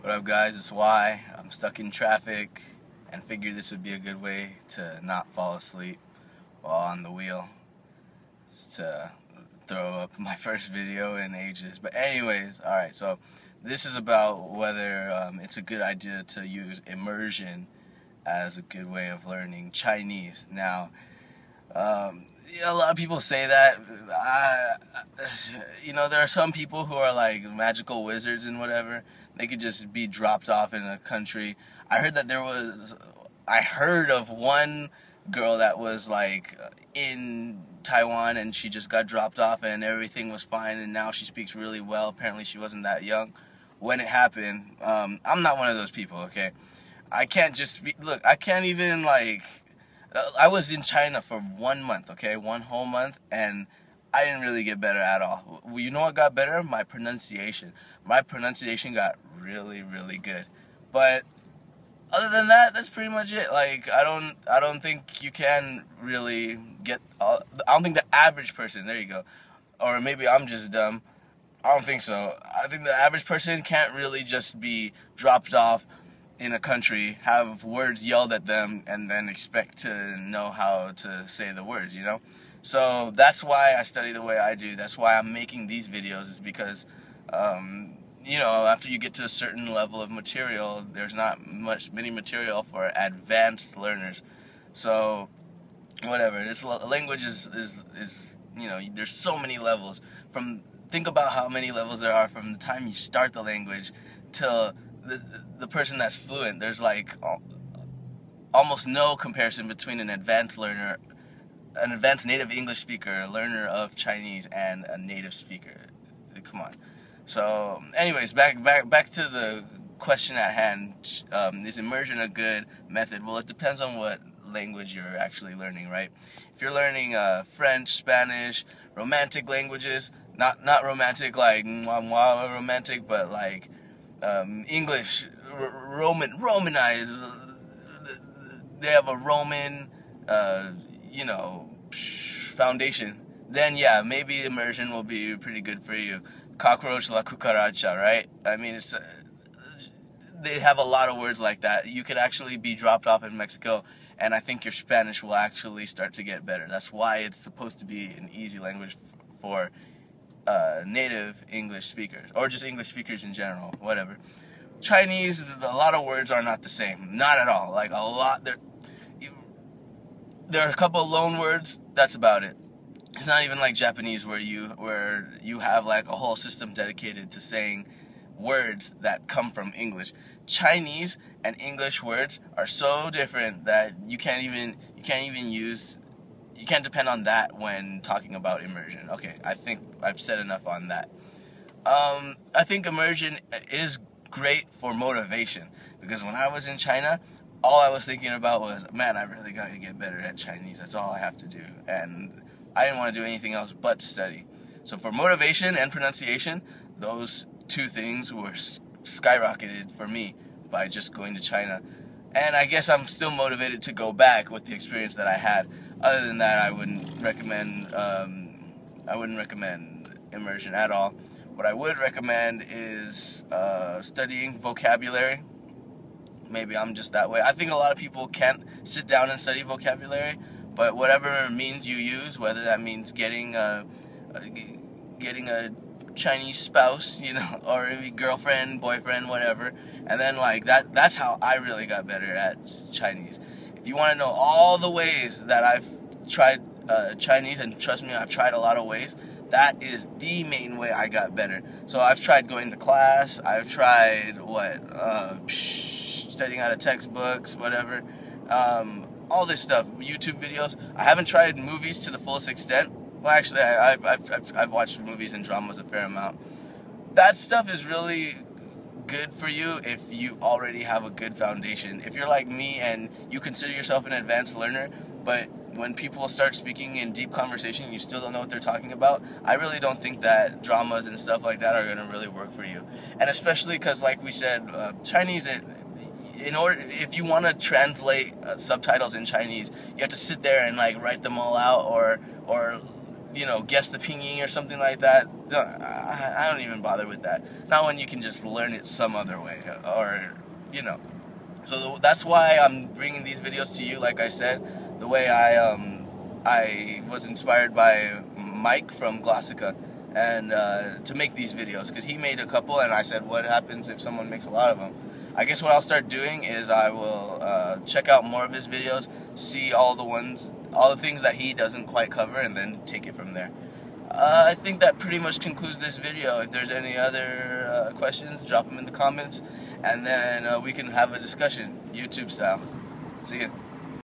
What up, guys? It's Y. I'm stuck in traffic and figured this would be a good way to not fall asleep while on the wheel. It's to throw up my first video in ages. But anyways, alright, so this is about whether it's a good idea to use immersion as a good way of learning Chinese. Now, a lot of people say that. There are some people who are like magical wizards and whatever. They could just be dropped off in a country. I heard of one girl that was like in Taiwan and she just got dropped off and everything was fine and now she speaks really well. Apparently she wasn't that young when it happened. I'm not one of those people, okay? I can't just be, look, I can't even like, I was in China for 1 month, okay? 1 whole month, and I didn't really get better at all. You know what got better? My pronunciation. My pronunciation got really, really good. But other than that, that's pretty much it. Like, I don't think you can really get, I don't think the average person, there you go, or maybe I'm just dumb. I don't think so. I think the average person can't really just be dropped off in a country, have words yelled at them, and then expect to know how to say the words, you know? So that's why I study the way I do. That's why I'm making these videos, is because, after you get to a certain level of material, there's not many material for advanced learners. So, whatever. This language is there's so many levels. Think about how many levels there are from the time you start the language till the person that's fluent. There's like almost no comparison between an advanced native English speaker, a learner of Chinese, and a native speaker. Come on. So, anyways, back to the question at hand. Is immersion a good method? Well, it depends on what language you're actually learning, right? If you're learning French, Spanish, romantic languages, not romantic like mwah romantic, but like English, Romanized. They have a Roman, foundation. Then yeah, maybe immersion will be pretty good for you. Cockroach la cucaracha, right? I mean, they have a lot of words like that. You could actually be dropped off in Mexico, and I think your Spanish will actually start to get better. That's why it's supposed to be an easy language for native English speakers, or just English speakers in general, whatever. Chinese, a lot of words are not the same, not at all. Like, a lot, there are a couple of loan words, that's about it. It's not even like Japanese where you have like a whole system dedicated to saying words that come from English. Chinese and English words are so different that you can't depend on that when talking about immersion. Okay, I think I've said enough on that. I think immersion is great for motivation, because when I was in China, all I was thinking about was, man, I really got to get better at Chinese. That's all I have to do. And I didn't want to do anything else but study. So for motivation and pronunciation, those two things were skyrocketed for me by just going to China. And I guess I'm still motivated to go back with the experience that I had. Other than that, I wouldn't recommend immersion at all. What I would recommend is studying vocabulary. Maybe I'm just that way. I think a lot of people can't sit down and study vocabulary, but whatever means you use, whether that means getting a Chinese spouse, or maybe girlfriend, boyfriend, whatever, and then like that's how I really got better at Chinese. If you want to know all the ways that I've tried Chinese, and trust me, I've tried a lot of ways, that is the main way I got better. So I've tried going to class, I've tried studying out of textbooks, whatever, all this stuff, YouTube videos. I haven't tried movies to the fullest extent. Well, actually, I've watched movies and dramas a fair amount. That stuff is really good for you if you already have a good foundation. If you're like me and you consider yourself an advanced learner, but when people start speaking in deep conversation, you still don't know what they're talking about, I really don't think that dramas and stuff like that are going to really work for you. And especially because, like we said, Chinese, if you want to translate subtitles in Chinese, you have to sit there and like write them all out, or you know, guess the pinging or something like that. I don't even bother with that. Not when you can just learn it some other way, or, you know. So that's why I'm bringing these videos to you. Like I said, the way I was inspired by Mike from Glossica, and to make these videos, because he made a couple, and I said, what happens if someone makes a lot of them? I guess what I'll start doing is I will check out more of his videos, see all the things that he doesn't quite cover, and then take it from there. I think that pretty much concludes this video. If there's any other questions, drop them in the comments, and then we can have a discussion, YouTube style. See ya.